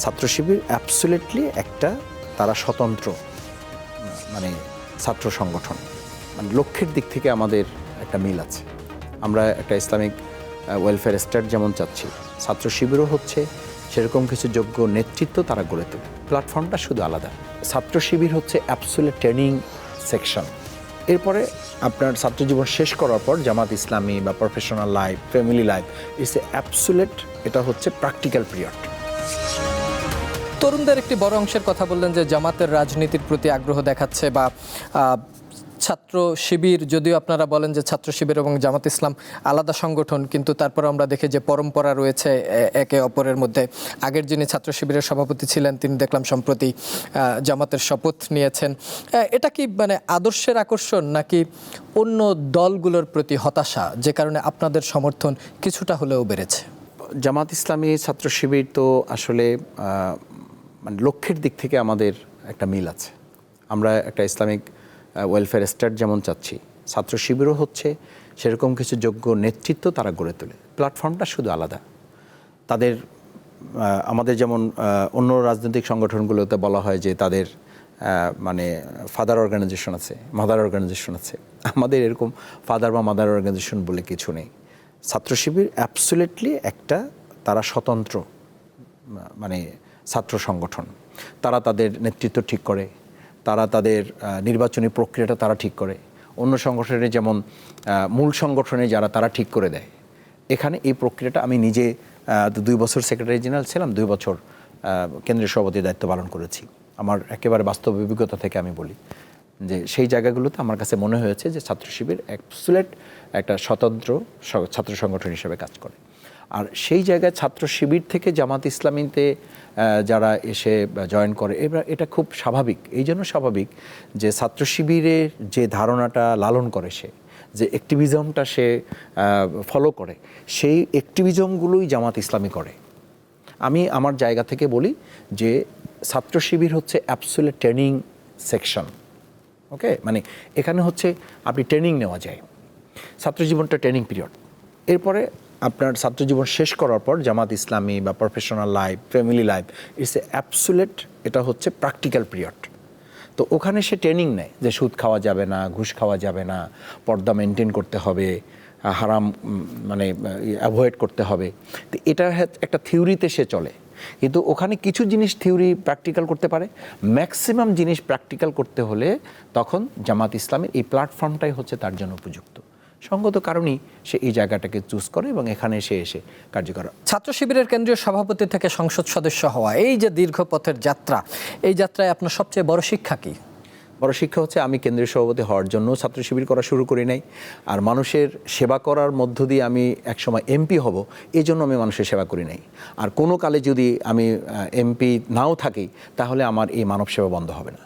ছাত্র শিবির অ্যাবসলিউটলি একটা তারা স্বতন্ত্র মানে ছাত্র সংগঠন, মানে লক্ষ্যের দিক থেকে আমাদের একটা মিল আছে। আমরা একটা ইসলামিক ওয়েলফেয়ার স্টেট যেমন চাচ্ছি, ছাত্র শিবিরও হচ্ছে সেরকম কিছু যোগ্য নেতৃত্ব তারা গড়ে তোলে। প্ল্যাটফর্মটা শুধু আলাদা। ছাত্র শিবির হচ্ছে অ্যাবসলিউট ট্রেনিং সেকশন। এরপরে আপনার ছাত্র জীবন শেষ করার পর জামাত ইসলামী বা professional life, family life, it's a absolute, এটা হচ্ছে প্র্যাকটিক্যাল পিরিয়ড। তরুণদের একটি বড় অংশের কথা বললেন যে জামাতের রাজনীতির প্রতি আগ্রহ দেখাচ্ছে বা ছাত্র শিবির, যদিও আপনারা বলেন যে ছাত্র শিবির এবং জামাত ইসলাম আলাদা সংগঠন, কিন্তু তারপর আমরা দেখি যে পরম্পরা রয়েছে একে অপরের মধ্যে। আগের যিনি ছাত্র শিবিরের সভাপতি ছিলেন তিনি দেখলাম সম্প্রতি জামাতের শপথ নিয়েছেন। এটা কি মানে আদর্শের আকর্ষণ নাকি অন্য দলগুলোর প্রতি হতাশা, যে কারণে আপনাদের সমর্থন কিছুটা হলেও বেড়েছে? জামাত ইসলামী ছাত্র শিবির তো আসলে মানে লক্ষ্যের দিক থেকে আমাদের একটা মিল আছে। আমরা একটা ইসলামিক ওয়েলফেয়ার স্টেট যেমন চাচ্ছি, ছাত্র শিবিরও হচ্ছে সেরকম কিছু যোগ্য নেতৃত্ব তারা গড়ে তোলে। প্ল্যাটফর্মটা শুধু আলাদা। তাদের আমাদের যেমন অন্য রাজনৈতিক সংগঠনগুলোতে বলা হয় যে তাদের মানে ফাদার অর্গানাইজেশন আছে, মাদার অর্গানাইজেশন আছে। আমাদের এরকম ফাদার বা মাদার অর্গানাইজেশন বলে কিছু নেই। ছাত্র শিবির অ্যাবসলিউটলি একটা তারা স্বতন্ত্র মানে ছাত্র সংগঠন। তারা তাদের নেতৃত্ব ঠিক করে, তারা তাদের নির্বাচনী প্রক্রিয়াটা তারা ঠিক করে। অন্য সংগঠনে যেমন মূল সংগঠনে যারা তারা ঠিক করে দেয়, এখানে এই প্রক্রিয়াটা আমি নিজে 2 বছর সেক্রেটারি জেনারেল ছিলাম, 2 বছর কেন্দ্রীয় সভাপতির দায়িত্ব পালন করেছি। আমার একেবারে বাস্তব অভিজ্ঞতা থেকে আমি বলি যে সেই জায়গাগুলোতে আমার কাছে মনে হয়েছে যে ছাত্র শিবির অ্যাবসলিউট একটা স্বতন্ত্র ছাত্র সংগঠন হিসেবে কাজ করে। আর সেই জায়গায় ছাত্র শিবির থেকে জামাত ইসলামীতে যারা এসে জয়েন করে, এবার এটা খুব স্বাভাবিক। এই জন্য স্বাভাবিক যে ছাত্র শিবিরের যে ধারণাটা লালন করে, সে যে অ্যাক্টিভিজমটা সে ফলো করে, সেই অ্যাক্টিভিজমগুলোই জামাত ইসলামী করে। আমি আমার জায়গা থেকে বলি যে ছাত্র শিবির হচ্ছে অ্যাবসলিউট ট্রেনিং সেকশন। ওকে, মানে এখানে হচ্ছে আপনি ট্রেনিং নেওয়া যায়, ছাত্র জীবনটা ট্রেনিং পিরিয়ড। এরপরে আপনার ছাত্র জীবন শেষ করার পর জামাত ইসলামী বা professional life, family life, it's a absolute, এটা হচ্ছে প্র্যাকটিক্যাল পিরিয়ড। তো ওখানে সে ট্রেনিং নেয় যে সুদ খাওয়া যাবে না, ঘুষ খাওয়া যাবে না, পর্দা মেনটেন করতে হবে, হারাম মানে অ্যাভয়েড করতে হবে। তো এটা একটা থিওরিতে সে চলে, কিন্তু ওখানে কিছু জিনিস থিওরি প্র্যাকটিক্যাল করতে পারে। ম্যাক্সিমাম জিনিস প্র্যাকটিক্যাল করতে হলে তখন জামাত ইসলামের এই প্ল্যাটফর্মটাই হচ্ছে তার জন্য উপযুক্ত। সঙ্গত কারণেই সে এই জায়গাটাকে চুজ করে এবং এখানে এসে কার্যকর। ছাত্র শিবিরের কেন্দ্রীয় সভাপতি থেকে সংসদ সদস্য হওয়া, এই যে দীর্ঘ পথের যাত্রা, এই যাত্রায় আপনার সবচেয়ে বড় শিক্ষা কি? বড় শিক্ষা হচ্ছে আমি কেন্দ্রীয় সভাপতি হওয়ার জন্য ছাত্র শিবির করা শুরু করি নাই। আর মানুষের সেবা করার মধ্য দিয়ে আমি একসময় এমপি হব, এই জন্য আমি মানুষের সেবা করি নাই। আর কোনো কালে যদি আমি এমপি নাও থাকি, তাহলে আমার এই মানব সেবা বন্ধ হবে না।